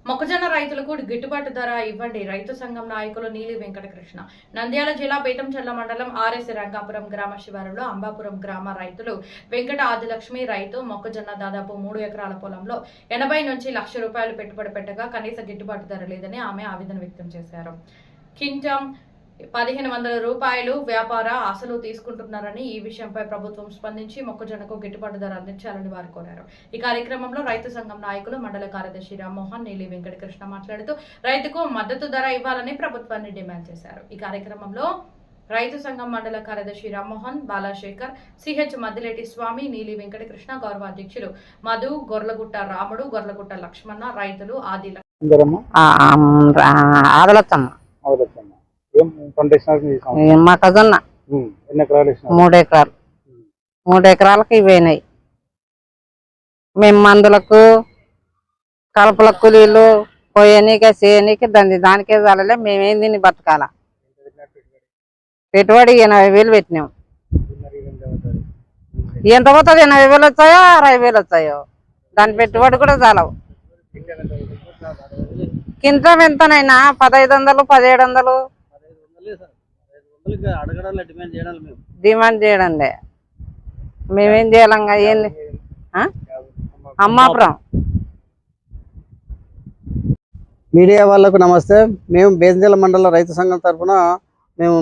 మొక్కజొన్న రైతులకు గిట్టుబాటు ధర ఇవ్వండి. రైతు సంఘం నాయకులు నీలి వెంకటకృష్ణ. నంద్యాల జిల్లా బేతంచెర్ల మండలం ఆర్ఎస్ రంగాపురం గ్రామ శివారులో అంబాపురం గ్రామ రైతులు వెంకట ఆదిలక్ష్మి రైతు మొక్కజొన్న దాదాపు 3 ఎకరాల పొలంలో 80 నుంచి ₹1,00,000 పెట్టుబడి పెట్టగా కనీస గిట్టుబాటు ధర లేదని ఆమె ఆవేదన వ్యక్తం చేశారు. కింటం ₹1,500 వ్యాపార అసలు తీసుకుంటున్నారని ఈ విషయంపై ప్రభుత్వం స్పందించి మొక్కజొన్నకు గిట్టుబాటు ధర అందించాలని వారు కోరారు. ఈ కార్యక్రమంలో రైతు సంఘం నాయకులు మండల కార్యదర్శి రామ్మోహన్, నీలి వెంకటకృష్ణ మాట్లాడుతూ రైతుకు మద్దతు ధర ఇవ్వాలని ప్రభుత్వాన్ని డిమాండ్ చేశారు. ఈ కార్యక్రమంలో రైతు సంఘం మండల కార్యదర్శి రామ్మోహన్, బాలాశేఖర్, సిహెచ్ మద్దిలేటి స్వామి, నీలి వెంకటకృష్ణ, గౌరవ అధ్యక్షులు మధు, గొర్లగుట్ట రాముడు, గొర్లగుట్ట లక్ష్మణ, రైతులు ఆది మొక్కజొన్న 3 ఎకరాలు 3 ఎకరాలకు ఇవేనాయి. మేము మందులకు కలపల కూలీలు పోయనీక చేయనీకి దానికే చాలలే. మేమేం తిని బతకాల. పెట్టుబడి 80,000 పెట్టినాం. ఎంత పోతుంది? 80,000 వచ్చాయో 60,000 వచ్చాయో. దాని పెట్టుబడి కూడా చాలవు. కింటం ఎంతనైనా 1,500 1,700 డిమాండ్ చేయడంలే. మేమేం చేయాలంగా? ఏంది అమ్మాపురం మీడియా వాళ్ళకు నమస్తే. మేము బేతంచెర్ల మండల రైతు సంఘం తరఫున మేము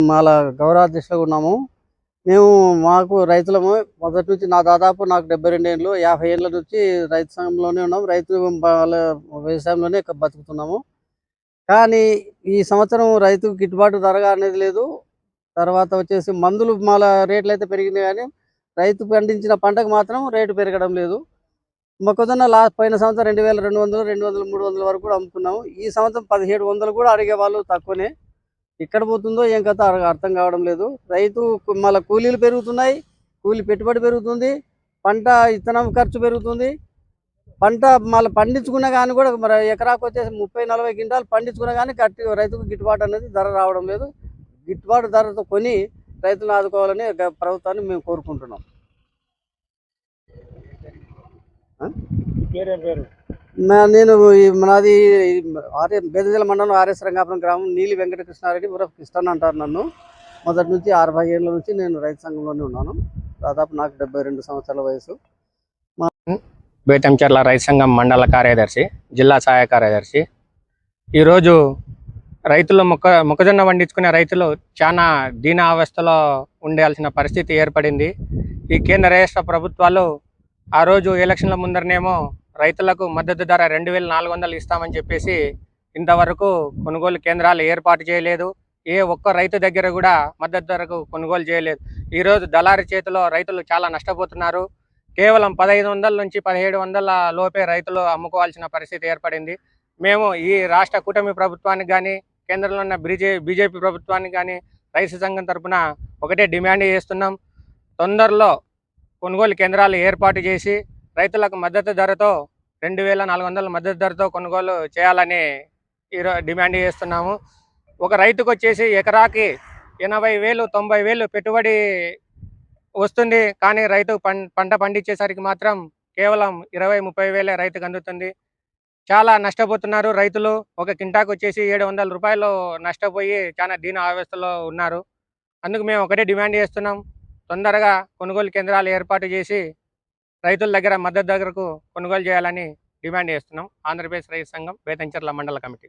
గౌరవాధ్యక్షులుగా ఉన్నాము. మాకు రైతులము మొదటి నుంచి దాదాపు నాకు 72 ఏళ్ళు, 50 ఏళ్ళ నుంచి రైతు సంఘంలోనే ఉన్నాము. వాళ్ళ వ్యవసాయంలోనే బతుకుతున్నాము. కానీ ఈ సంవత్సరం రైతుకు గిట్టుబాటు ధర అనేది లేదు. తర్వాత వచ్చేసి మందులు రేట్లు అయితే పెరిగినాయి, కానీ రైతు పండించిన పంటకు మాత్రం రేటు పెరగడం లేదు. మొక్కజొన్న పోయిన సంవత్సరం 2,200, 200, 300 వరకు కూడా అమ్ముకున్నాము. ఈ సంవత్సరం 1,700 కూడా అడిగే వాళ్ళు తక్కువనే. ఎక్కడ పోతుందో ఏం కథ అర్థం కావడం లేదు. రైతు కూలీలు పెరుగుతున్నాయి, కూలీ పెట్టుబడి పెరుగుతుంది, పంట విత్తనం ఖర్చు పెరుగుతుంది. పంట పండించుకున్నా కానీ కూడా మరి ఎకరాకు వచ్చేసి 30-40 క్వింటాలు పండించుకున్నా కానీ రైతుకు గిట్టుబాటు అనేది ధర రావడం లేదు. గిట్టుబాటు ధరతో కొని రైతులను ఆదుకోవాలని ప్రభుత్వాన్ని మేము కోరుకుంటున్నాం. నేను నాది బేతంచెర్ల మండలం ఆర్ఎస్ రంగాపురం గ్రామం నీలి వెంకటకృష్ణారెడ్డి ఉరఫ్ కృష్ణ అంటారు నన్ను. మొదటి నుంచి 60 ఏళ్ళ నుంచి నేను రైతు సంఘంలోనే ఉన్నాను. దాదాపు నాకు 72 సంవత్సరాల వయసు. బేతంచెర్ల రైతు సంఘం మండల కార్యదర్శి, జిల్లా సహాయ కార్యదర్శి. ఈరోజు రైతులు మొక్కజొన్న పండించుకునే రైతులు చాలా దీనావస్థలో ఉండాల్సిన పరిస్థితి ఏర్పడింది. ఈ కేంద్ర రాష్ట్ర ప్రభుత్వాలు ఆ రోజు ఎలక్షన్ల ముందరనేమో రైతులకు మద్దతు ధర 2,400 ఇస్తామని చెప్పేసి ఇంతవరకు కొనుగోలు కేంద్రాలు ఏర్పాటు చేయలేదు. ఏ ఒక్క రైతు దగ్గర కూడా మద్దతు ధరకు కొనుగోలు చేయలేదు. ఈరోజు దళారీ చేతిలో రైతులు చాలా నష్టపోతున్నారు. కేవలం 1,500 నుంచి 1,700 లోపే రైతులు అమ్ముకోవాల్సిన పరిస్థితి ఏర్పడింది. మేము ఈ రాష్ట్ర కూటమి ప్రభుత్వానికి కానీ, కేంద్రంలో ఉన్న బీజేపీ ప్రభుత్వానికి కానీ రైతు సంఘం తరఫున ఒకటే డిమాండ్ చేస్తున్నాం. తొందరలో కొనుగోలు కేంద్రాలు ఏర్పాటు చేసి రైతులకు మద్దతు ధరతో 2,400 మద్దతు ధరతో కొనుగోలు చేయాలని డిమాండ్ చేస్తున్నాము. ఒక రైతుకు వచ్చేసి ఎకరాకి 80,000, 90,000 పెట్టుబడి వస్తుంది. కానీ రైతు పంట పండించేసరికి మాత్రం కేవలం 20-30 రైతుకు అందుతుంది. చాలా నష్టపోతున్నారు రైతులు. ఒక కింటాకు వచ్చేసి ₹700 నష్టపోయి చాలా దీన అవస్థలో ఉన్నారు. అందుకు మేము ఒకటే డిమాండ్ చేస్తున్నాం. తొందరగా కొనుగోలు కేంద్రాలు ఏర్పాటు చేసి రైతుల దగ్గర మద్దతు ధరకు కొనుగోలు చేయాలని డిమాండ్ చేస్తున్నాం. ఆంధ్రప్రదేశ్ రైతు సంఘం బేతంచెర్ల మండల కమిటీ.